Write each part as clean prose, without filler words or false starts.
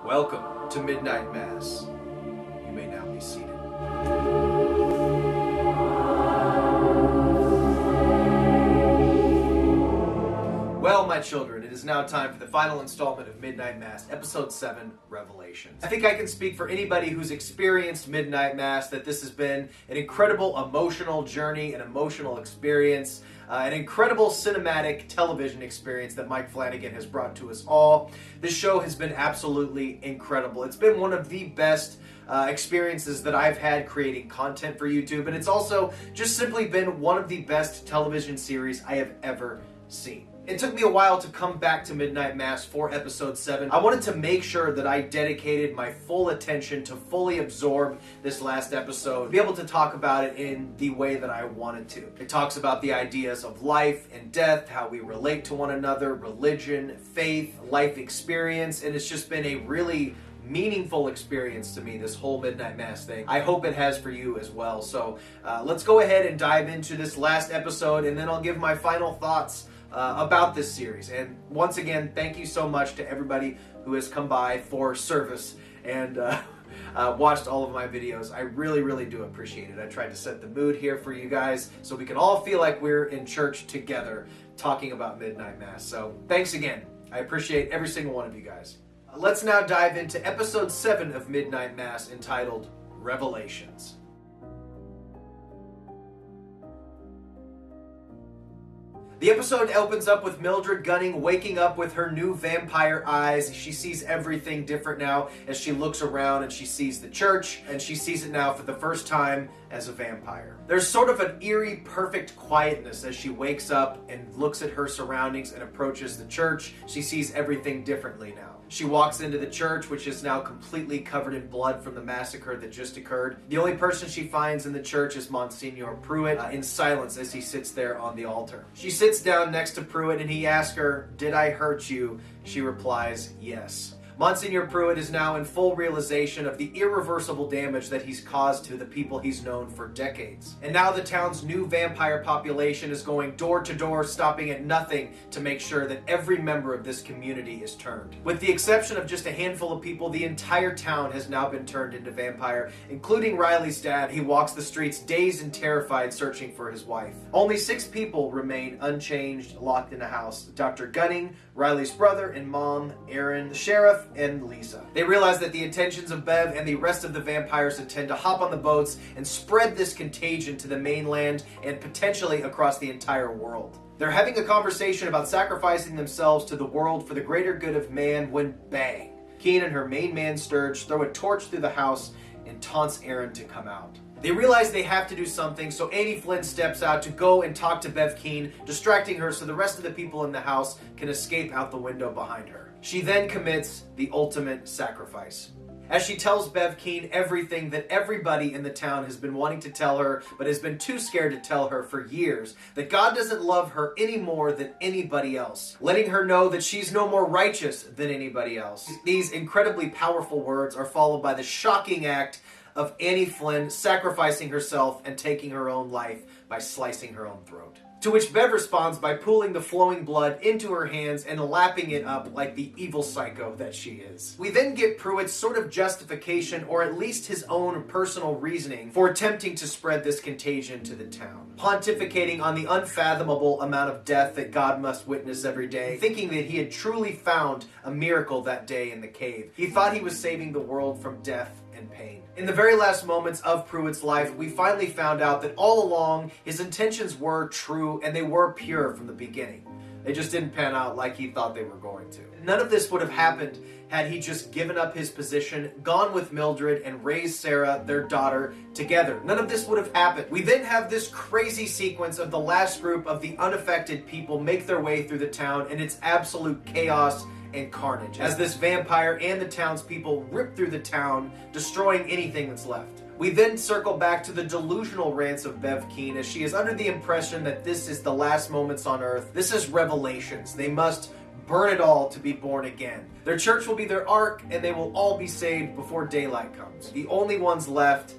Welcome to Midnight Mass. You may now be seated. Well, my children, it is now time for the final installment of Midnight Mass, Episode 7, Revelations. I think I can speak for anybody who's experienced Midnight Mass that this has been an incredible emotional journey, an emotional experience, an incredible cinematic television experience that Mike Flanagan has brought to us all. This show has been absolutely incredible. It's been one of the best experiences that I've had creating content for YouTube, and it's also just simply been one of the best television series I have ever seen. It took me a while to come back to Midnight Mass for Episode 7. I wanted to make sure that I dedicated my full attention to fully absorb this last episode, be able to talk about it in the way that I wanted to. It talks about the ideas of life and death, how we relate to one another, religion, faith, life experience, and it's just been a really meaningful experience to me, this whole Midnight Mass thing. I hope it has for you as well. So let's go ahead and dive into this last episode, and then I'll give my final thoughts about this series. And once again, thank you so much to everybody who has come by for service and watched all of my videos. I really do appreciate it. I tried to set the mood here for you guys so we can all feel like we're in church together talking about Midnight Mass. So thanks again. I appreciate every single one of you guys. Let's now dive into Episode 7 of Midnight Mass, entitled Revelations. The episode opens up with Mildred Gunning waking up with her new vampire eyes. She sees everything different now as she looks around, and she sees the church, and she sees it now for the first time as a vampire. There's sort of an eerie, perfect quietness as she wakes up and looks at her surroundings and approaches the church. She sees everything differently now. She walks into the church, which is now completely covered in blood from the massacre that just occurred. The only person she finds in the church is Monsignor Pruitt in silence as he sits there on the altar. She sits down next to Pruitt and he asks her, "Did I hurt you?" She replies, "Yes." Monsignor Pruitt is now in full realization of the irreversible damage that he's caused to the people he's known for decades. And now the town's new vampire population is going door to door, stopping at nothing to make sure that every member of this community is turned. With the exception of just a handful of people, the entire town has now been turned into vampire, including Riley's dad. He walks the streets dazed and terrified, searching for his wife. Only 6 people remain unchanged, locked in a house: Dr. Gunning, Riley's brother and mom, Aaron, the sheriff, and Lisa. They realize that the intentions of Bev and the rest of the vampires intend to hop on the boats and spread this contagion to the mainland and potentially across the entire world. They're having a conversation about sacrificing themselves to the world for the greater good of man when bang! Keen and her main man Sturge throw a torch through the house and taunts Aaron to come out. They realize they have to do something, so Annie Flynn steps out to go and talk to Bev Keane, distracting her so the rest of the people in the house can escape out the window behind her. She then commits the ultimate sacrifice, as she tells Bev Keane everything that everybody in the town has been wanting to tell her, but has been too scared to tell her for years, that God doesn't love her any more than anybody else, letting her know that she's no more righteous than anybody else. These incredibly powerful words are followed by the shocking act of Annie Flynn sacrificing herself and taking her own life by slicing her own throat. To which Bev responds by pulling the flowing blood into her hands and lapping it up like the evil psycho that she is. We then get Pruitt's sort of justification, or at least his own personal reasoning, for attempting to spread this contagion to the town. Pontificating on the unfathomable amount of death that God must witness every day, thinking that he had truly found a miracle that day in the cave. He thought he was saving the world from death and pain. In the very last moments of Pruitt's life, we finally found out that all along his intentions were true and they were pure from the beginning. They just didn't pan out like he thought they were going to. None of this would have happened had he just given up his position, gone with Mildred, and raised Sarah, their daughter, together. None of this would have happened. We then have this crazy sequence of the last group of the unaffected people make their way through the town, and it's absolute chaos and carnage as this vampire and the townspeople rip through the town, destroying anything that's left. We then circle back to the delusional rants of Bev Keane as she is under the impression that this is the last moments on earth. This is Revelations. They must burn it all to be born again. Their church will be their ark, and they will all be saved before daylight comes. The only ones left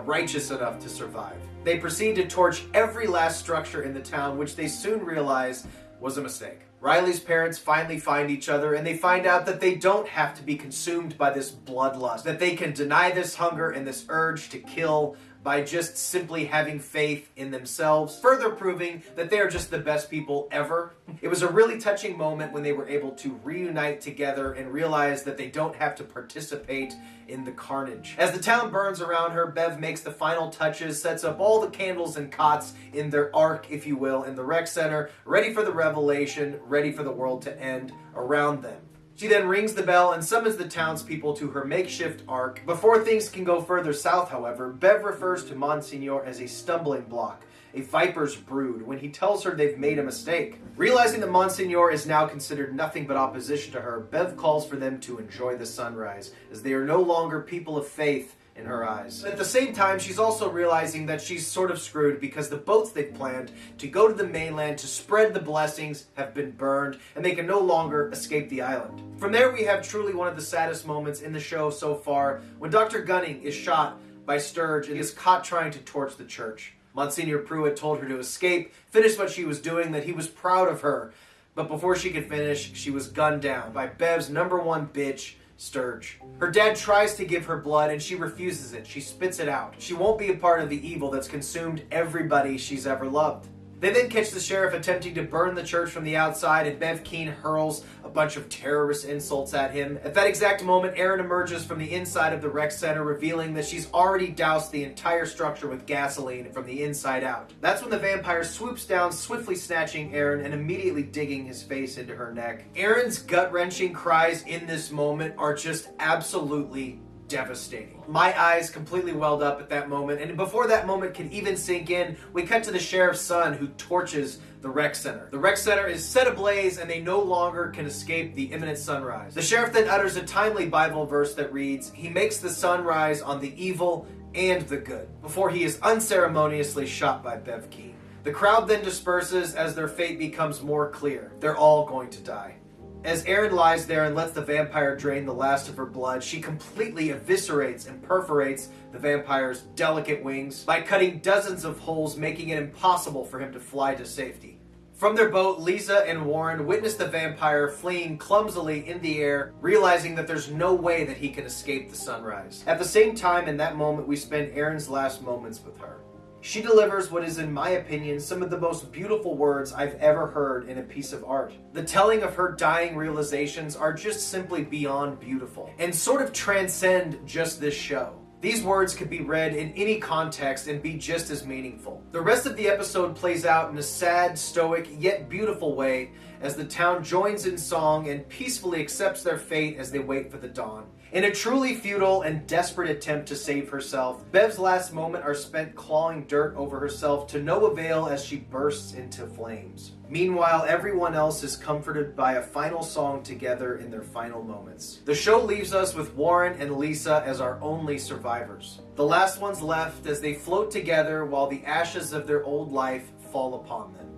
righteous enough to survive. They proceed to torch every last structure in the town, which they soon realize was a mistake. Riley's parents finally find each other, and they find out that they don't have to be consumed by this bloodlust, that they can deny this hunger and this urge to kill by just simply having faith in themselves, further proving that they are just the best people ever. It was a really touching moment when they were able to reunite together and realize that they don't have to participate in the carnage. As the town burns around her, Bev makes the final touches, sets up all the candles and cots in their ark, if you will, in the rec center, ready for the revelation, ready for the world to end around them. She then rings the bell and summons the townspeople to her makeshift ark. Before things can go further south, however, Bev refers to Monsignor as a stumbling block, a viper's brood, when he tells her they've made a mistake. Realizing that Monsignor is now considered nothing but opposition to her, Bev calls for them to enjoy the sunrise, as they are no longer people of faith in her eyes. At the same time, she's also realizing that she's sort of screwed because the boats they've planned to go to the mainland to spread the blessings have been burned, and they can no longer escape the island. From there, we have truly one of the saddest moments in the show so far, when Dr. Gunning is shot by Sturgeon and is caught trying to torch the church. Monsignor Pruitt told her to escape, finish what she was doing, that he was proud of her. But before she could finish, she was gunned down by Bev's #1 bitch, Sturge. Her dad tries to give her blood and she refuses it. She spits it out. She won't be a part of the evil that's consumed everybody she's ever loved. They then catch the sheriff attempting to burn the church from the outside, and Bev Keane hurls a bunch of terrorist insults at him. At that exact moment, Erin emerges from the inside of the rec center, revealing that she's already doused the entire structure with gasoline from the inside out. That's when the vampire swoops down, swiftly snatching Erin and immediately digging his face into her neck. Erin's gut-wrenching cries in this moment are just absolutely devastating. My eyes completely welled up at that moment, and before that moment can even sink in, we cut to the sheriff's son who torches the rec center. The rec center is set ablaze and they no longer can escape the imminent sunrise. The sheriff then utters a timely Bible verse that reads, "He makes the sun rise on the evil and the good," before he is unceremoniously shot by Bev Keane. The crowd then disperses as their fate becomes more clear. They're all going to die. As Erin lies there and lets the vampire drain the last of her blood, she completely eviscerates and perforates the vampire's delicate wings by cutting dozens of holes, making it impossible for him to fly to safety. From their boat, Lisa and Warren witness the vampire fleeing clumsily in the air, realizing that there's no way that he can escape the sunrise. At the same time, in that moment, we spend Erin's last moments with her. She delivers what is, in my opinion, some of the most beautiful words I've ever heard in a piece of art. The telling of her dying realizations are just simply beyond beautiful, and sort of transcend just this show. These words could be read in any context and be just as meaningful. The rest of the episode plays out in a sad, stoic, yet beautiful way as the town joins in song and peacefully accepts their fate as they wait for the dawn. In a truly futile and desperate attempt to save herself, Bev's last moments are spent clawing dirt over herself to no avail as she bursts into flames. Meanwhile, everyone else is comforted by a final song together in their final moments. The show leaves us with Warren and Lisa as our only survivors. The last ones left as they float together while the ashes of their old life fall upon them.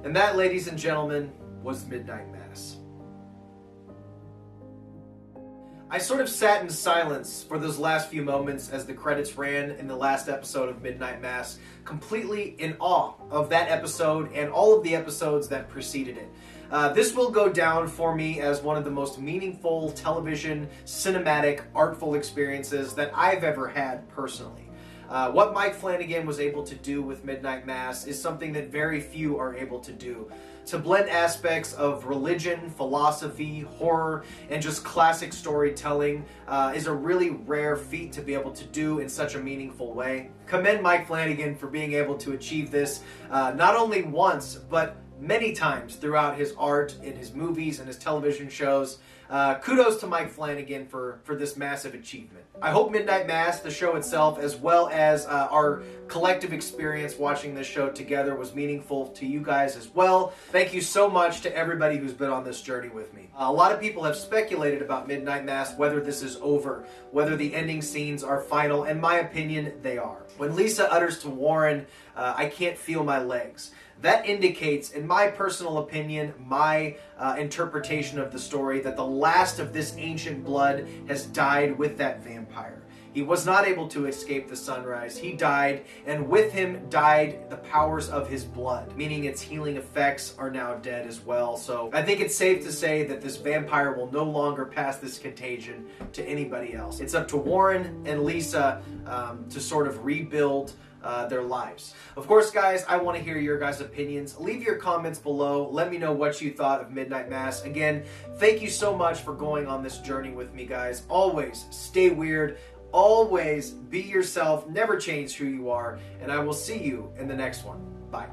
And that, ladies and gentlemen, was Midnight Mass. I sort of sat in silence for those last few moments as the credits ran in the last episode of Midnight Mass, completely in awe of that episode and all of the episodes that preceded it. This will go down for me as one of the most meaningful television, cinematic, artful experiences that I've ever had personally. What Mike Flanagan was able to do with Midnight Mass is something that very few are able to do. To blend aspects of religion, philosophy, horror, and just classic storytelling is a really rare feat to be able to do in such a meaningful way. Commend Mike Flanagan for being able to achieve this not only once, but many times throughout his art, in his movies, and his television shows. Kudos to Mike Flanagan for this massive achievement. I hope Midnight Mass, the show itself, as well as our collective experience watching this show together was meaningful to you guys as well. Thank you so much to everybody who's been on this journey with me. A lot of people have speculated about Midnight Mass, whether this is over, whether the ending scenes are final. In my opinion, they are. When Lisa utters to Warren, "I can't feel my legs," that indicates, in my personal opinion, my interpretation of the story, that the last of this ancient blood has died with that vampire. He was not able to escape the sunrise. He died, and with him died the powers of his blood, meaning its healing effects are now dead as well. So I think it's safe to say that this vampire will no longer pass this contagion to anybody else. It's up to Warren and Lisa to sort of rebuild their lives. Of course, guys, I want to hear your guys' opinions. Leave your comments below. Let me know what you thought of Midnight Mass. Again, thank you so much for going on this journey with me, guys. Always stay weird. Always be yourself. Never change who you are. And I will see you in the next one. Bye.